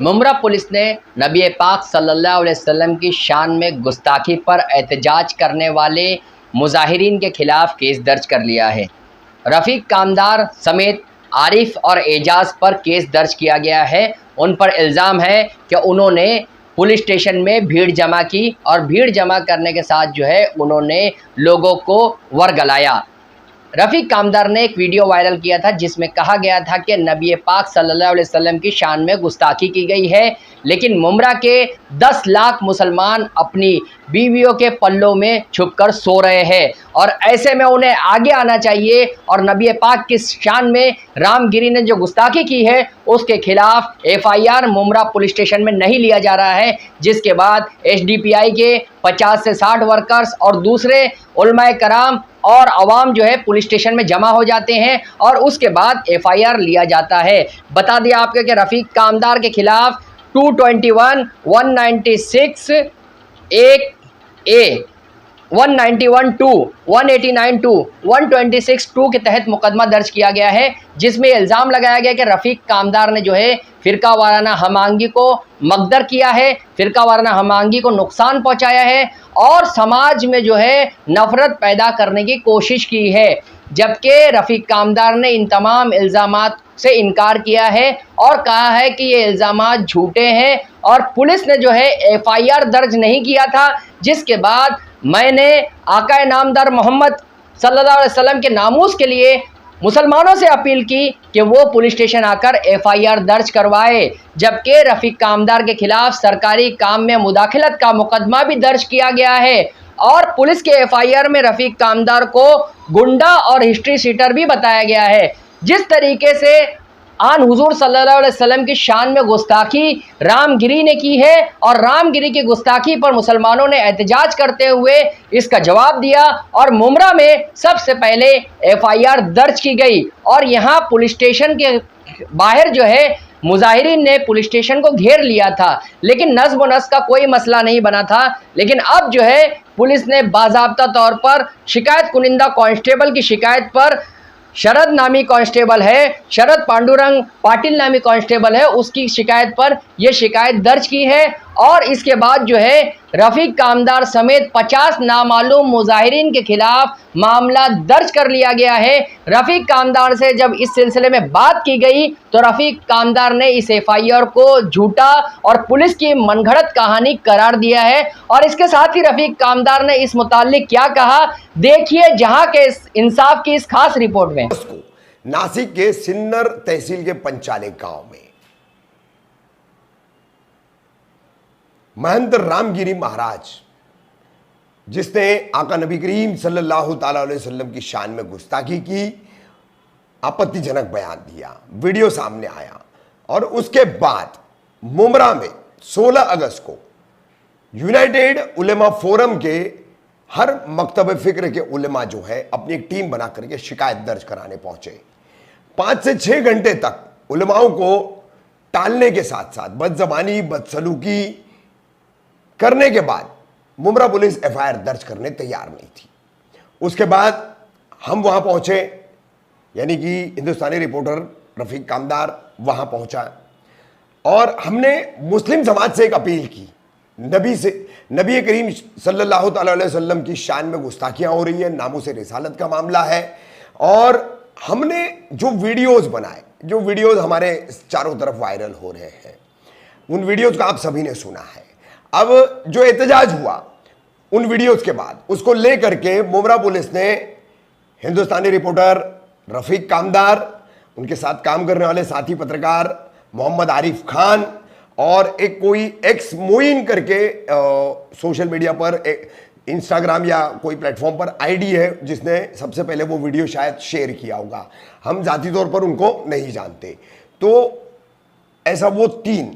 Mumbra police ने नबी पाक सल्लल्लाहु अलैहि वसल्लम की शान में गुस्ताखी पर एहतजाज करने वाले मुजाहिरीन के खिलाफ केस दर्ज कर लिया है। रफ़ीक कामदार समेत आरिफ और एजाज पर केस दर्ज किया गया है। उन पर इल्ज़ाम है कि उन्होंने पुलिस स्टेशन में भीड़ जमा की और भीड़ जमा करने के साथ जो है उन्होंने लोगों को वर्गलाया। रफ़ीक कामदार ने एक वीडियो वायरल किया था जिसमें कहा गया था कि नबी पाक सल्लल्लाहु अलैहि वसल्लम की शान में गुस्ताखी की गई है, लेकिन मुमरा के 10 लाख मुसलमान अपनी बीवियों के पल्लों में छुपकर सो रहे हैं और ऐसे में उन्हें आगे आना चाहिए और नबी पाक की शान में रामगिरी ने जो गुस्ताखी की है उसके खिलाफ एफआईआर मुमरा पुलिस स्टेशन में नहीं लिया जा रहा है, जिसके बाद एसडीपीआई के 50 से 60 वर्कर्स और दूसरे उलमाए कराम और अवाम जो है पुलिस स्टेशन में जमा हो जाते हैं और उसके बाद एफआईआर लिया जाता है। बता दिया आपके कि रफ़ीक कामदार के खिलाफ 221, 196 1 ए 191(2), 189(2), 126(2) के तहत मुकदमा दर्ज किया गया है, जिसमें इल्ज़ाम लगाया गया कि रफ़ीक कामदार ने जो है फ़िरका वाराना हमआहंगी को मकदर किया है, फ़िरका वाराना हमआहंगी को नुकसान पहुंचाया है और समाज में जो है नफ़रत पैदा करने की कोशिश की है। जबकि रफ़ीक कामदार ने इन तमाम इल्ज़ामात से इनकार किया है और कहा है कि ये इल्ज़ामात झूठे हैं और पुलिस ने जो है एफआईआर दर्ज नहीं किया था, जिसके बाद मैंने आकाए नामदार मोहम्मद सल्लल्लाहु अलैहि वसल्लम के नामूस के लिए मुसलमानों से अपील की कि वो पुलिस स्टेशन आकर एफआईआर दर्ज करवाए। जबकि रफ़ीक कामदार के खिलाफ सरकारी काम में मुदाखलत का मुकदमा भी दर्ज किया गया है और पुलिस के एफआईआर में रफ़ीक कामदार को गुंडा और हिस्ट्री सीटर भी बताया गया है। जिस तरीके से आन हुजूर सल्लल्लाहु अलैहि वसल्लम की शान में गुस्ताखी रामगिरी ने की है और रामगिरी की गुस्ताखी पर मुसलमानों ने एहतजाज करते हुए इसका जवाब दिया और मुमरा में सबसे पहले एफआईआर दर्ज की गई और यहाँ पुलिस स्टेशन के बाहर जो है मुजाहिरीन ने पुलिस स्टेशन को घेर लिया था, लेकिन नज़्म व नस्क का कोई मसला नहीं बना था। लेकिन अब जो है पुलिस ने बाज़ाब्ता तौर पर शिकायत कुनिंदा कांस्टेबल की शिकायत पर शरद नामी कांस्टेबल है, शरद पांडुरंग पाटिल नामी कांस्टेबल है, उसकी शिकायत पर यह शिकायत दर्ज की है और इसके बाद जो है रफ़ीक कामदार समेत 50 नामालूम मुजाहिरीन के खिलाफ मामला दर्ज कर लिया गया है। रफ़ीक कामदार से जब इस सिलसिले में बात की गई तो रफ़ीक कामदार ने इस एफआईआर को झूठा और पुलिस की मनगढ़ंत कहानी करार दिया है और इसके साथ ही रफ़ीक कामदार ने इस मुताल्लिक क्या कहा, देखिए जहां के इंसाफ की इस खास रिपोर्ट में। नासिक के सिन्नर तहसील के पंचाले गांव में महंत रामगिरी महाराज, जिसने आका नबी करीम सल्लल्लाहु ताला अलैहि वसल्लम की शान में गुस्ताखी की, आपत्तिजनक बयान दिया, वीडियो सामने आया और उसके बाद मुमरा में 16 अगस्त को यूनाइटेड उलेमा फोरम के हर मकतब फिक्र के उलेमा जो है अपनी एक टीम बना करके शिकायत दर्ज कराने पहुंचे। 5 से 6 घंटे तक उलेमाओं को टालने के साथ साथ बदजबानी बदसलूकी करने के बाद मुमरा पुलिस एफआईआर दर्ज करने तैयार नहीं थी। उसके बाद हम वहां पहुंचे, यानी कि हिंदुस्तानी रिपोर्टर रफ़ीक कामदार वहां पहुंचा और हमने मुस्लिम समाज से एक अपील की, नबी करीम सल्लल्लाहु ताला अलैहि वसल्लम की शान में गुस्ताखियां हो रही है, नामूस रिसालत का मामला है और हमने जो वीडियोस बनाए, जो वीडियोस हमारे चारों तरफ वायरल हो रहे हैं, उन वीडियोस का आप सभी ने सुना है। अब जो एहतजाज हुआ उन वीडियोस के बाद, उसको लेकर के मुमरा पुलिस ने हिंदुस्तानी रिपोर्टर रफ़ीक कामदार, उनके साथ काम करने वाले साथी पत्रकार मोहम्मद आरिफ खान और एक कोई एक्स मोइन करके सोशल मीडिया पर इंस्टाग्राम या कोई प्लेटफॉर्म पर आईडी है, जिसने सबसे पहले वो वीडियो शायद शेयर किया होगा, हम जाती तौर पर उनको नहीं जानते। तो ऐसा वो 3,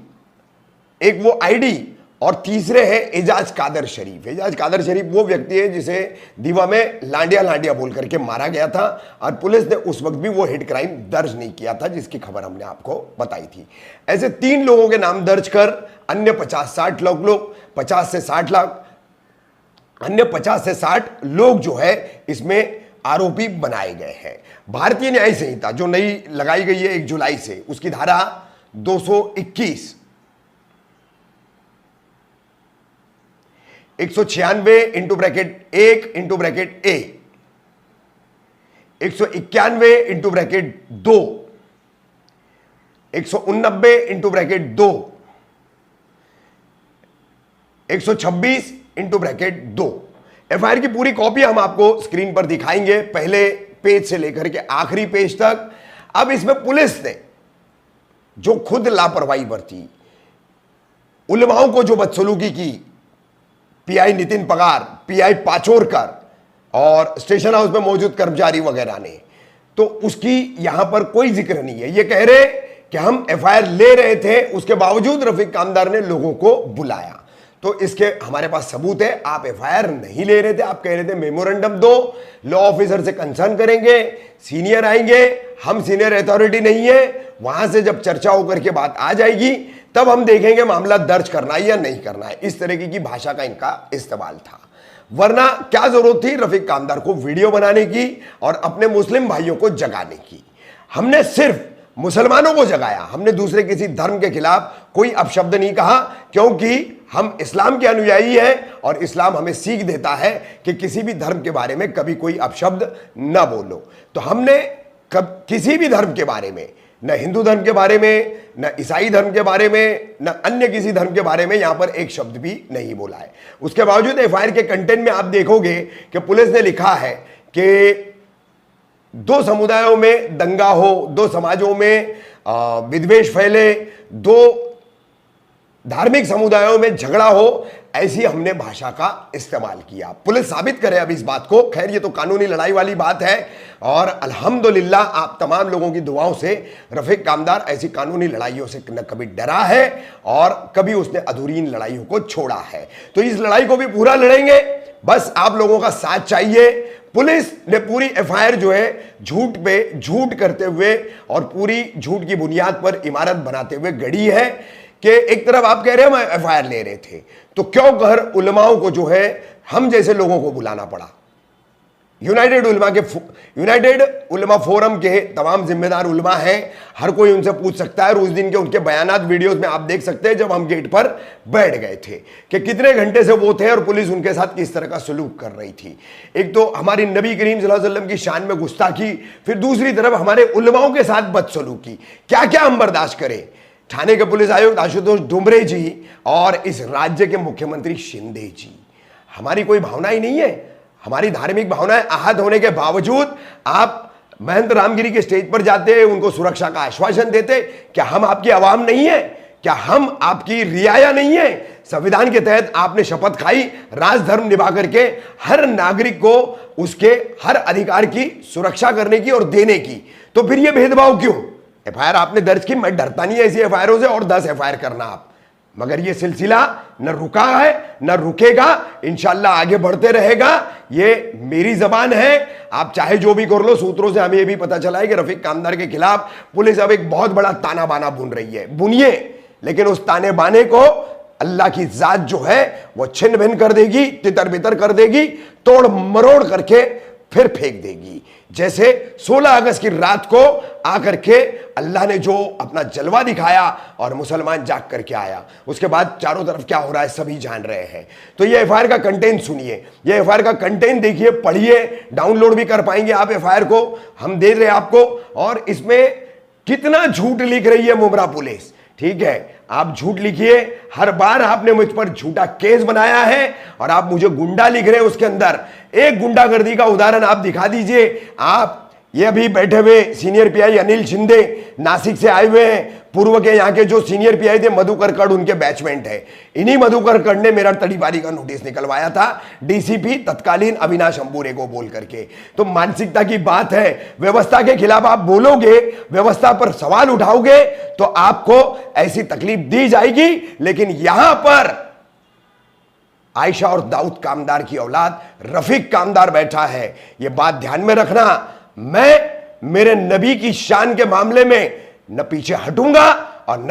एक वो आईडी और तीसरे है एजाज कादर शरीफ। एजाज कादर शरीफ वो व्यक्ति है जिसे दीवा में लांडिया लांडिया बोल करके मारा गया था और पुलिस ने उस वक्त भी वो हिट क्राइम दर्ज नहीं किया था, जिसकी खबर हमने आपको बताई थी। ऐसे 3 लोगों के नाम दर्ज कर अन्य 50-60 लोग 50 से 60 लाख अन्य 50 से 60 लोग जो है इसमें आरोपी बनाए गए हैं। भारतीय न्याय संहिता जो नई लगाई गई है 1 जुलाई से, उसकी धारा 221 196 इंटू ब्रैकेट 1 इंटू ब्रैकेट ए, 191 into bracket 2, 189 into bracket 2, 126 into bracket 2। FIR की पूरी कॉपी हम आपको स्क्रीन पर दिखाएंगे, पहले पेज से लेकर के आखिरी पेज तक। अब इसमें पुलिस ने जो खुद लापरवाही बरती, उलमाओं को जो बदसलूकी की, पीआई नितिन पगार, पीआई पाचोरकर और स्टेशन हाउस में मौजूद कर्मचारी वगैरह ने, तो उसकी यहां पर कोई जिक्र नहीं है। ये कह रहे कि हम एफआईआर ले रहे थे, उसके बावजूद रफीक कामदार ने लोगों को बुलाया। तो इसके हमारे पास सबूत है। आप एफआईआर नहीं ले रहे थे, आप कह रहे थे मेमोरेंडम दो, लॉ ऑफिसर से कंसर्न करेंगे, सीनियर आएंगे, हम सीनियर अथॉरिटी नहीं है, वहां से जब चर्चा होकर के बात आ जाएगी तब हम देखेंगे मामला दर्ज करना है या नहीं करना है। इस तरीके की भाषा का इनका इस्तेमाल था। वरना क्या जरूरत थी रफीक कामदार को वीडियो बनाने की और अपने मुस्लिम भाइयों को जगाने की। हमने सिर्फ मुसलमानों को जगाया, हमने दूसरे किसी धर्म के खिलाफ कोई अपशब्द नहीं कहा, क्योंकि हम इस्लाम के अनुयायी हैं और इस्लाम हमें सीख देता है कि किसी भी धर्म के बारे में कभी कोई अपशब्द न बोलो। तो हमने किसी भी धर्म के बारे में, न हिंदू धर्म के बारे में, न ईसाई धर्म के बारे में, न अन्य किसी धर्म के बारे में यहां पर एक शब्द भी नहीं बोला है। उसके बावजूद एफआईआर के कंटेंट में आप देखोगे कि पुलिस ने लिखा है कि दो समुदायों में दंगा हो, दो समाजों में विद्वेष फैले, दो धार्मिक समुदायों में झगड़ा हो, ऐसी हमने भाषा का इस्तेमाल किया। पुलिस साबित करे अब इस बात को। खैर ये तो कानूनी लड़ाई वाली बात है और अल्हम्दुलिल्लाह आप तमाम लोगों की दुआओं से रफीक कामदार ऐसी कानूनी लड़ाइयों से न कभी डरा है और कभी उसने अधूरी इन लड़ाइयों को छोड़ा है। तो इस लड़ाई को भी पूरा लड़ेंगे, बस आप लोगों का साथ चाहिए। पुलिस ने पूरी एफआईआर जो है झूठ पे झूठ करते हुए और पूरी झूठ की बुनियाद पर इमारत बनाते हुए गढ़ी है कि एक तरफ आप कह रहे हैं हम एफआईआर ले रहे थे, तो क्यों घर उलमाओं को जो है हम जैसे लोगों को बुलाना पड़ा। यूनाइटेड उलमा फोरम के तमाम जिम्मेदार उलमा हैं, हर कोई उनसे पूछ सकता है। और उस दिन के उनके बयानात वीडियोस में आप देख सकते हैं जब हम गेट पर बैठ गए थे कि कितने घंटे से वो थे और पुलिस उनके साथ किस तरह का सलूक कर रही थी। एक तो हमारी नबी करीम सल्लल्लाहु अलैहि वसल्लम की शान में गुस्ताखी, फिर दूसरी तरफ हमारे उलमाओं के साथ बदसलूकी। क्या क्या हम बर्दाश्त करें। थाने के पुलिस आयुक्त आशुतोष डुमरे जी और इस राज्य के मुख्यमंत्री शिंदे जी, हमारी कोई भावना ही नहीं है, हमारी धार्मिक भावनाएं आहत होने के बावजूद आप महंत रामगिरी के स्टेज पर जाते, उनको सुरक्षा का आश्वासन देते। क्या हम आपकी आवाम नहीं है? क्या हम आपकी रियाया नहीं है? संविधान के तहत आपने शपथ खाई राजधर्म निभा करके हर नागरिक को उसके हर अधिकार की सुरक्षा करने की और देने की, तो फिर यह भेदभाव क्यों? एफआईआर आपने दर्ज की, मैं डरता नहीं है ऐसी एफआईआरों से, और 10 एफआईआर करना आप, मगर ये सिलसिला न रुका है न रुकेगा, इंशाल्लाह आगे बढ़ते रहेगा। ये मेरी जबान है, आप चाहे जो भी कर लो। सूत्रों से हमें ये भी पता चला है कि रफीक कामदार के खिलाफ पुलिस अब एक बहुत बड़ा ताना बाना बुन रही है। बुनिए, लेकिन उस ताने बाने को अल्लाह की जात जो है वो छिन्न भिन्न कर देगी, तितर बितर कर देगी, तोड़ मरोड़ करके फिर फेंक देगी। जैसे 16 अगस्त की रात को आकर के अल्लाह ने जो अपना जलवा दिखाया और मुसलमान जाग करके आया, उसके बाद चारों तरफ क्या हो रहा है सभी जान रहे हैं। तो ये एफआईआर का कंटेंट सुनिए, ये एफआईआर का कंटेंट देखिए, पढ़िए, डाउनलोड भी कर पाएंगे आप एफआईआर को, हम दे रहे हैं आपको। और इसमें कितना झूठ लिख रही है मुमरा पुलिस। ठीक है, आप झूठ लिखिए, हर बार आपने मुझ पर झूठा केस बनाया है और आप मुझे गुंडा लिख रहे हैं। उसके अंदर एक गुंडागर्दी का उदाहरण आप दिखा दीजिए। आप ये अभी बैठे हुए सीनियर पीआई अनिल शिंदे नासिक से आए हुए हैं, पूर्व के यहाँ के जो सीनियर पीआई थे मधुकर कड़ उनके बैचमेंट है। इन्हीं मधुकर कड़ ने मेरा तड़ीपारी का नोटिस निकलवाया था डीसीपी तत्कालीन अविनाश अंबुरे को बोल करके। तो मानसिकता की बात है, व्यवस्था के खिलाफ आप बोलोगे, व्यवस्था पर सवाल उठाओगे तो आपको ऐसी तकलीफ दी जाएगी। लेकिन यहां पर आयशा और दाऊद कामदार की औलाद रफीक कामदार बैठा है, यह बात ध्यान में रखना। मैं मेरे नबी की शान के मामले में न पीछे हटूंगा और न